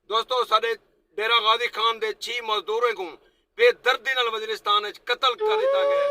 दोस्तों साडे डेरा गाजी खान दे 6 मजदूरों को बेदर्दी नाल वजीरिस्तान विच कत्ल कर दिता गया।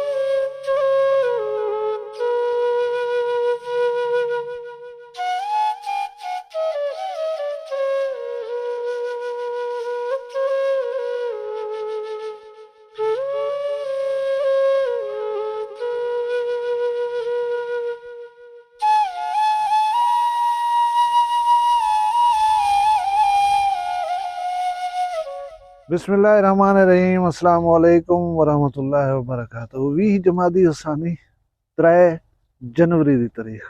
बिस्मिल्लाहिर्रहमानिर्रहीम अस्सलाम वालेकुम वरहमतुल्लाहि वबरकातुहू। 20 जमादी उसानी 3 जनवरी दी तारीख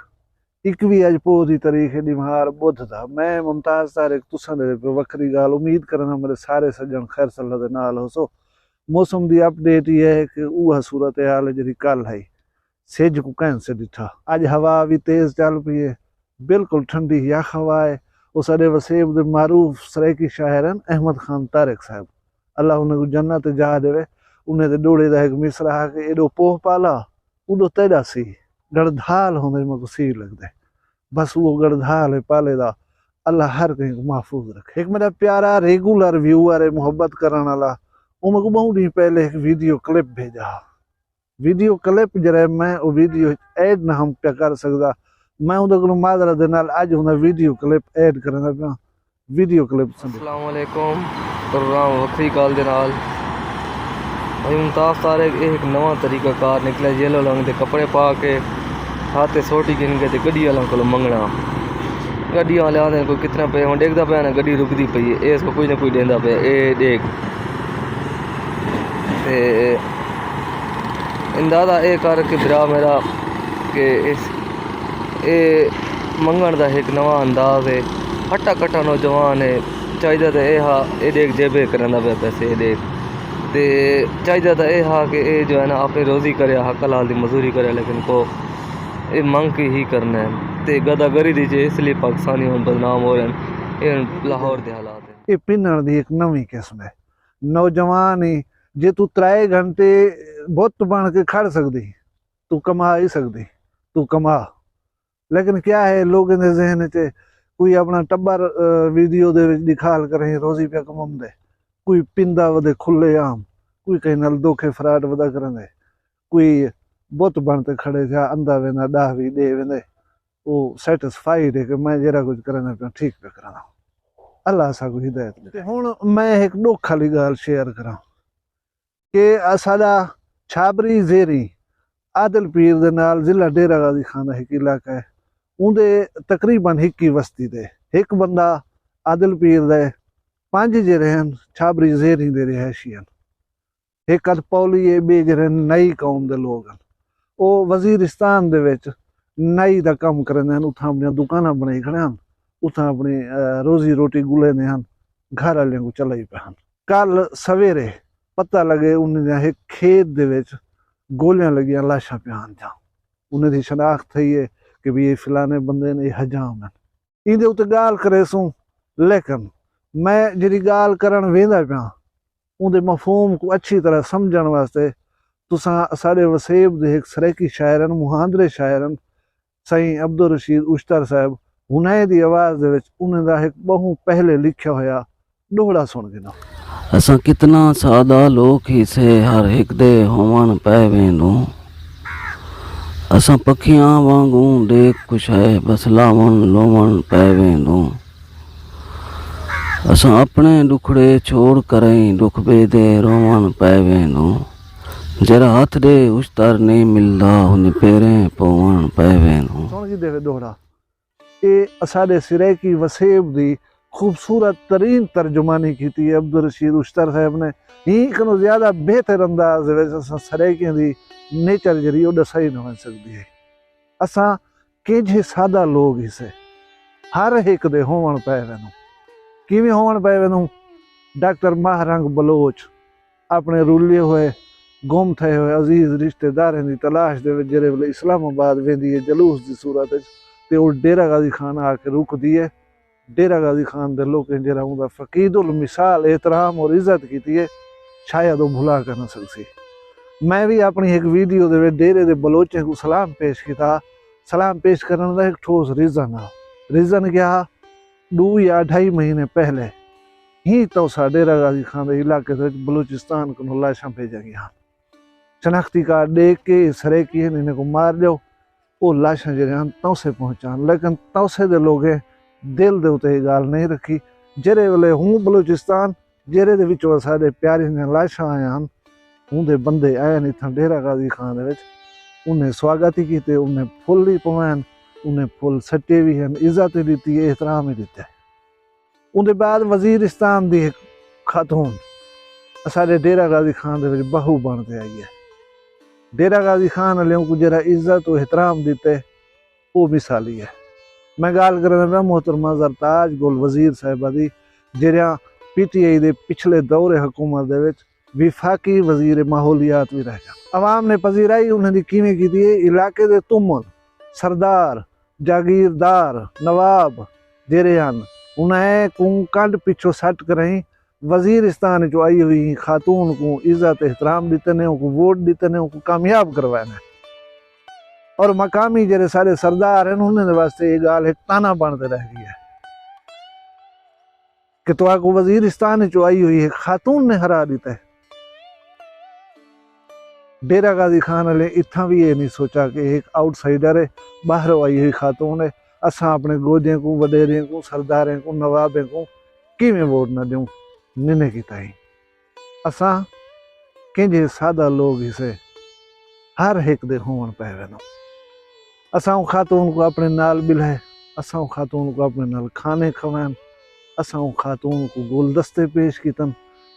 21 अज पो दी तारीख दिमार बुध दा। मैं मुमताज तारिक तुसां दे वक्री गाल उम्मीद करना मेरे सारे सज्जन खैर सल्ला दे नाल हो। सो मौसम दी अपडेट ये है कि उह सूरत हाल जी कल है सिज को कैन से दिठा। अज हवा भी तेज चल पई है, बिल्कुल ठंडी यख हवा है। वो साडे वसेब दे मारूफ सराइकी शायर हैं अहमद खान तारिक साहब, अल्लाह उन्हें को जन्नत जा देवे। उन्हें ते डोड़े दा एक मिसरा है कि एडो पोह पाला उडो तेड़ा सी गड़धाल होंदे मको सी लगदे। बस वो गड़धाल है पाले दा अल्लाह हर कहीं को महफूज रखे। एक मेरा प्यारा रेगुलर व्यूअर है मोहब्बत करने वाला, उन्हें को बहुत दिन पहले एक वीडियो क्लिप भेजा। वीडियो क्लिप जरा मैं वो वीडियो ऐड ना हम पे कर सकदा, मैं उधर को माजरा दे नाल आज उन्हें वीडियो क्लिप ऐड करना पिया। वीडियो क्लिप अस्सलाम वालेकुम प्रोग्राम वक्री कॉल दे नाल भाई मुमताज तारिक एक नवा तरीका कार निकला जेलो लंग दे कपड़े पा के हाथे सोटी गिन के ते गड्डी वालों को मंगना। गड्डी वाले आंदे कोई कितना पे हुन देखदा पे ना गड्डी रुकदी पई है, इसको कोई ना कोई देंदा पे ए देख ते अंदाजा ए कर के बिरा मेरा के इस ए मंगण दा एक नवा अंदाज है। हट्टा कट्टा नौजवान है, चाहिए तो यह हा ये देख जेबे करना पे पैसे देख ते चाहिए तो यह हा कि ये जो है ना अपनी रोज़ी करे हक हलाल दी मजदूरी करे, लेकिन को ये मंग के ही करना है ते गदागरी दी जे इसलिए पाकिस्तानी हम बदनाम हो रहे हैं। ये लाहौर दे हालात है। ये पिन्नण दी एक नवी किस्म है। नौजवान ही जे तू 3 घंटे बुत बन के खड़ सकदी, तू कमा ही सकदी, तू कमा। लेकिन क्या है लोगों के जहन च कोई अपना टब्बर वीडियो दे विच दिखाल करें रोजी पे कमांदे, कोई पिंदा वदे खुले आम, कोई कहीं नाल धोखे फ्राड वदा करंदे, कोई बुत बनते खड़े जा अंदा वेंदा डाह भी दे वेंदे। वो सैटिस्फाइड है कि मैं जरा कुछ करना पे ठीक पे करना। अल्लाह सा को हिदायत दे। हुण मैं एक दुख वाली गाल शेयर करा कि साडा छाबरी जेरी आदिल पीर दे नाल जिला डेरा गाजी खान एक इलाका है, उनदे तकरीबन 1 बस्ती दे एक बंदा आदिल पीर दे 5 जेरे हैं छाबरी जेरी दे रिहायशियन। एक अद पौली है, बे जेरे नई कौम दे लोग हैं। वो वजीरिस्तान दे विच नई दा कम करदे हैं, उत्थां अपनी दुकानां बनाई खड़े हैं, उत्थां अपनी रोजी रोटी गुलेंदे हैं, घर वाले को चलाई पे हैं। कल सवेरे पता लगे उन्हें एक खेत दे विच गोलियां लगियां लाशां प्यान जा। उन्हें दी शनाख्त थई है कि भी ये फिलाने बंदे ने हजाम है इंदे उत्ते गाल करे सूं। लेकिन मैं जिहड़ी गाल करन वेंदा पिया उनदे मफहूम को अच्छी तरह समझण वास्ते तुसां साडे वसेब दे एक सराइकी शायर मुहांदरे शायर साईं अब्दुल रशीद उश्तर साहब हुने दी आवाज़ दे विच उन्हें दा एक बहु पहले लिखिया होया दोहड़ा सुन के ना। असां कितना सादा लोग ही से हर एक दे होवन पै वेंदो। असां पखियां वांगू देख कुछ है बस लावन लोवन पै वेंदो। असां अपने दुखड़े छोड़ करें दुख बेदे रोवन पै वेंदो। जरा हथ दे उश्तर नहीं मिलदा हुन पेरें पवन पै वेंदो। सुन की देवे दोहड़ा ये साडे सिरैकी वसेब दी खूबसूरत तरीन तर्जुमानी की थी अब्दुल रशीद उश्तर साहब ने। ही कनो ज्यादा बेहतर अंदाज दे सराइकियां दी नेचर जरी ओ दसाई न हो सकदी है। असां केजे सादा लोग ही से हर एक दे होवन पै वेंदो। किवें होवन पै वेंदो? डॉक्टर महारंग बलोच अपने रुले हुए गुम थे हुए अजीज रिश्तेदारें की तलाश दे विच जेरे वेले इस्लामाबाद वेंदी है जलूस की सूरत ते वो डेरा गाजी खान आके रुकदी है। डेरा गाजी खान दे लोकें जरा उनका फकीदुल मिसाल एहतराम और इज्जत की है, शायद वो भुला कर न सकसी। मैं भी अपनी एक वीडियो दे डेरे दे बलोचें को सलाम पेश किया। सलाम पेश करने का एक ठोस रीज़न है। रीज़न क्या? 2 या 2.5 महीने पहले ही तो साडे डेरा गाजी खान के इलाके से बलूचिस्तान को लाशां भेजा गई। शनाख्ती कार्ड दे के सरेकी इन्हें को मार दो, वो लाशां जो तौसे पहुँचान, लेकिन तौसे दे लोग दिल दे उत्ते गाल नहीं रखी। जेरे वेले हूँ बलूचिस्तान जेरे दे विचों साडे प्यारे ने लाशां आए हैं, हूँ दे बंदे आए ने इत्थां डेरा गाजी खान दे विच, उन्हें स्वागत ही किते, उन्हें फुल ही पवान, उन्हें फुल सट्टे भी हैं, इज्जत ही दी, एहतराम ही दिता। उनके बाद वजीरिस्तान की खातून सारे डेरा गाजी खान दे विच बहू बनते आई है। डेरा गाजी खान वालों को जरा इज्जत और एहतराम दिते वो मिसाली है। मैं गाल करना मोहतरमा जरताज गुल वजीर साहिबा दी, जरिया PTI दे पिछले दौरे हुकूमत दे विच विफाकी वजीर माहौलियात भी रह गया। अवाम ने पजीराई उन्हें किवें की इलाके दे तुमन सरदार जागीरदार नवाब जेरे हैं उन्हें को कंड पिछो सट कराई वजीरिस्तान जो आई हुई खातून को इज्जत एहतराम दिते ने, उनको वोट दिते ने, उनको कामयाब करवाना। और मकामी जेरे सारे सरदार हैं उन्होंने वास्ते ये गाल एक ताना बनते रह गई है कि तो आपको वजीरिस्तान जो आई हुई है खातून ने हरा दिता है। डेरा गाजी खान वाले इतना भी ये नहीं सोचा कि एक आउटसाइडर है, बाहर आई हुई खातून है, असा अपने गोदियों को वडेरियों को सरदारें को नवाबें को किमें वोट न दूँ निने की ताई। असा कंहिंजे सादा लोग इसे हर एक दे होवन पे वेनो। असा खातून को अपने नाल बिल्हे, असा खातून को अपने नाल खाने खवान, असा खातून को गुलदस्ते पेश कितन,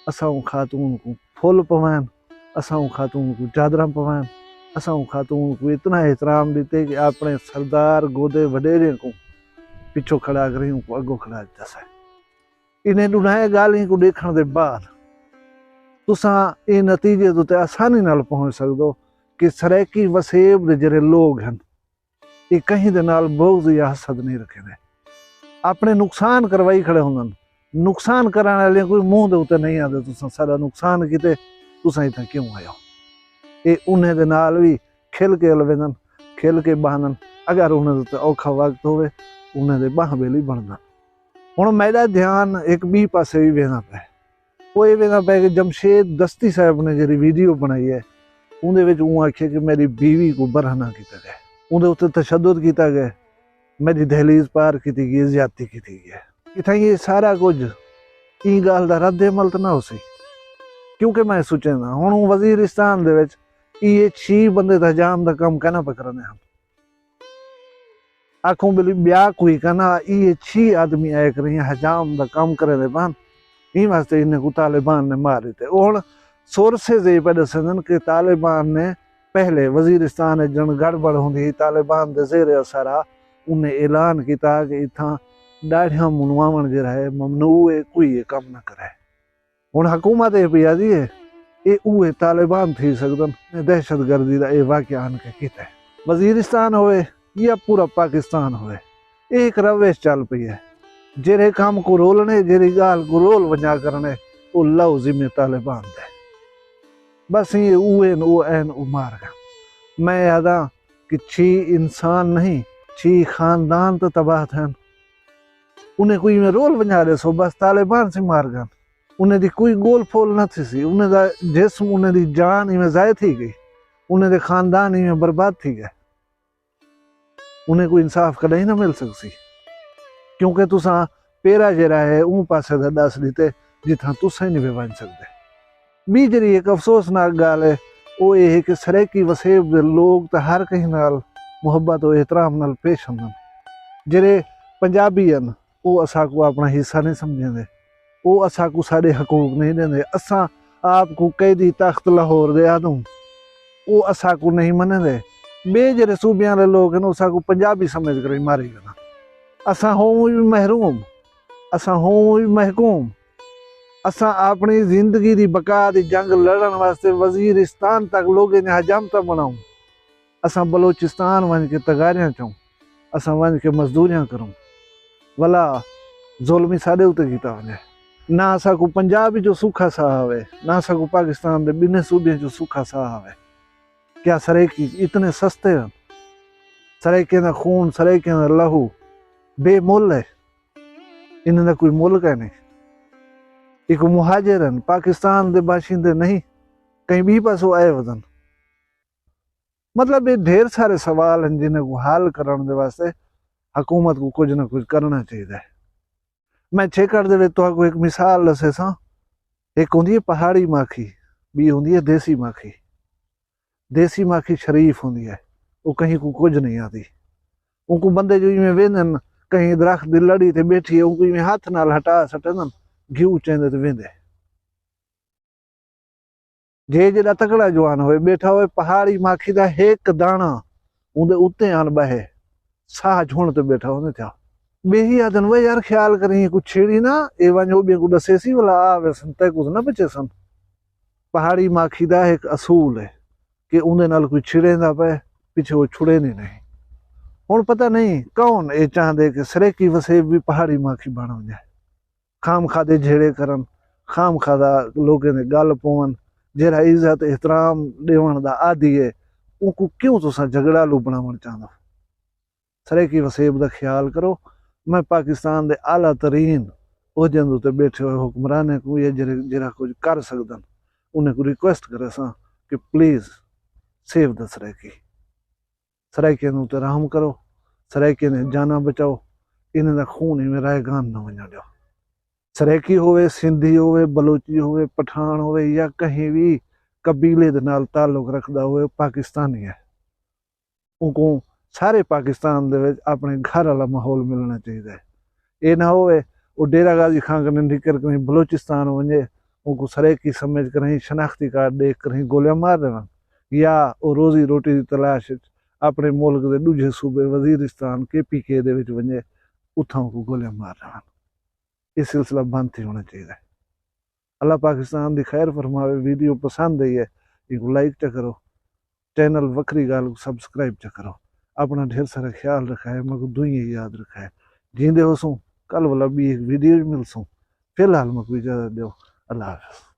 असा खातून को फुल पवान, असा खातून को चादरा पवान, असा खातून को इतना एहतराम देते कि अपने सरदार गोदे वडेरे को पिछो खड़ा करें, उनको अगो खड़ा दसा। इन्हें दुनाए गाली को देखने के बाद तुसा ये नतीजे तो आसानी नाल पहुंच सकदो कि सराइकी वसेब दे जरे लोग हैं ये कहीं दे नाल बुग़्ज़ या हसद नहीं रखेंदे, अपने नुकसान करवाई खड़े होंदन। नुकसान कराने वाले कोई मुंह दे उत्ते नहीं आते तुसा सारा नुकसान किते तुसा इतना क्यों आयो। ये उन्हें दे नाल भी खिल के अलवेदन, खिल के बहानन, अगर उन्हें दे औखा वक्त होवे उन्हें दे बाह बेली बनदन। हुण मेरा ध्यान एक बी पासे भी वेना पे, वो ये वेना पे कि जमशेद दस्ती साहब ने जी वीडियो बनाई है उनदे विच ऊँ आखे कि मेरी बीवी को बरहना किया गया, उनदे उत्ते तशद्दुद किया गया, मेरी दहलीज पार की गई, ज्यादती की गई। इतना ये सारा कुछ ई गाल दा रद्द अमल तो ना हो सी, क्योंकि मैं सोचे ना हुण वजीरिस्तान दे विच ये 6 बंदे दा जाम दा काम कहना पकड़ने हम आखों बिली ब्याह कोई कहना ये 6 आदमी आए कर हजाम दा काम करे दे बान ई वास्ते इन्हें को तालिबान ने मार दिते। हुण सोर्सेज ये पे दसन कि तालिबान ने पहले वजीरिस्तान जन गड़बड़ होंदी तालिबान दे ज़ेरे असरा उन्हें ऐलान किया कि इतना दाढ़ियां मुनवावन जो है ममनू है, कोई ये काम न करे। हुण हुकूमत ये पी आदि है ये उहे तालिबान थी सकदन, दहशतगर्दी का ये वाक़या आन के किया। वजीरिस्तान होए या पूरा पाकिस्तान होए एक रवेश चल पई है, जेरे काम को रोलने जेरी गाल को रोल वजा करने वो लव जिम्मे तालिबान दे। बस ये उहे वो एन उमार का मैं यादा कि 6 इंसान नहीं 6 खानदान तो तबाह थे, उन्हें कोई में रोल बना दे सो बस तालिबान से मार गन, उन्हें दी कोई गोल फोल न थी सी, उन्हें दा जिस्म उन्हें दी जान इमें ज़ाय थी गई, उन्हें दे खानदान इमें बर्बाद थी गए, उन्हें कोई इंसाफ कदे ना मिल सकती। क्योंकि तुसा पेरा जरा है ऊँ पासे दा दस दीते जिथा तुसा ही नहीं बन सकते। बी जरी एक अफसोसनाक गाल है वो ये है कि सराइकी वसेब दे लोग तो हर कहीं नाल मुहब्बत और एहतराम नाल पेश होंदन, जेरे पंजाबी हैं वो असा को अपना हिस्सा नहीं समझेंदे, वो असा को सारे हकूक नहीं देंदे। असा आपको कैदी तख्त लाहौर दे आदूं वो असा को नहीं मनेंदे, बे जेरे सूबियां वाले लोग हैं असा को पंजाबी समझ कर मारी गना। असा हों भी महरूम, असा हों भी महकूम, असा अपनी जिंदगी की बका की जंग लड़न वास्ते वजीरिस्तान तक लोगों ने हजामता बनाऊं, असा बलोचिस्तान वन के तगारियां चऊं, असा वन के मजदूरियां करूं, भला जुल्मी साढ़े उत्ते कीता वने। ना असा को पंजाब जो सूखा साह आवे, ना असा को पाकिस्तान के बिने सूबे जो सूखा साह आवे। क्या सराइकी इतने सस्ते हैं? सराइके का खून सराइके का लहू बेमुल है, इन्हें कोई मुल का नहीं। एक मुहाजिर हैं, पाकिस्तान के बाशिंदे नहीं, कहीं भी पासों आए वजन। मतलब ये ढेर सारे सवाल हैं जिन्हें को हल करने दे वास्ते हुकूमत को कुछ ना कुछ करना चाहिए। मैं छेकड़ दे तो एक मिसाल दसे सा, एक होंदी है पहाड़ी माखी, बी होंदी है देसी माखी। देसी माखी शरीफ होंदी है, वो कहीं को कुछ नहीं आती। उनको बंदे जो इवें वेंदन कहीं दरख्त दी लड़ी ते बैठी है, उनको इवें हाथ नाल हटा सटन घिऊ चेंदे ते वेंदे। जे जेड़ा तकड़ा जवान होए बैठा होए, पहाड़ी माखी दा एक दाना उंदे उत्ते आन बहे साह झुण ते बैठा होंदे था। बेही आदन वे यार ख्याल करी कुछ छेड़ी ना ए वंजो बे को दसेसी वाला आवे सन ते कुछ ना बचे सन। पहाड़ी माखी दा एक असूल है कि उंदे नाल कोई छिड़ेंदा पे पीछे वो छुड़े नहीं। हुण पता नहीं कौन ये चाहते कि सरेकी वसेब भी पहाड़ी माखी बन जाए, खाम खादे झेड़े करन, खाम खादा लोगों ने गल पवन, जेरा इज्जत एहतराम देवण दा आदि है उनको क्यों तुसा झगड़ालू बनावण चाहंदा। सरेकी वसेब दा ख्याल करो। मैं पाकिस्तान दे आला तरीन ओहदे ते बैठे हुए हुक्मराने को या जेरा कुछ कर सकदन उन्हें को रिक्वेस्ट करे सा कि प्लीज सेव द सरेकी। सराइके ते रहम करो, सराइके ने जाना बचाओ, इन्हें दा खून इवें रायगान न वञण ॾियो। सराइकी होवे, सिंधी होवे, बलोची होवे, पठान होवे या कहीं भी कबीले दे नाल ताल्लुक रखदा होवे, पाकिस्तानी है। उनको सारे पाकिस्तान दे विच अपने घर वाला माहौल मिलना चाहिए। ये ना होवे वो डेरा गाजी खां कने निकल कहीं बलोचिस्तान वञे, उनको सराइकी समझ कर शनाख्ती कार्ड देख कर गोलियां मार देवन, या वो रोजी रोटी की तलाश अपने मुल्क के दूजे सूबे वजीरिस्तान KPK दे विच वञे, उथां को गोलियां मार देवन। ये सिलसिला बंद थी होना चाहिए। अल्लाह पाकिस्तान की खैर फरमावे। वीडियो पसंद आई है इनको लाइक च करो, चैनल वक्री गाल को सब्सक्राइब च करो। अपना ढेर सारा ख्याल रखा है, मको दुनिया याद रखा है। जींदे हो सू कल वाला भी एक वीडियो मिल सू। फिलहाल मको इजाजत दो। अल्लाह हाफ़िज़।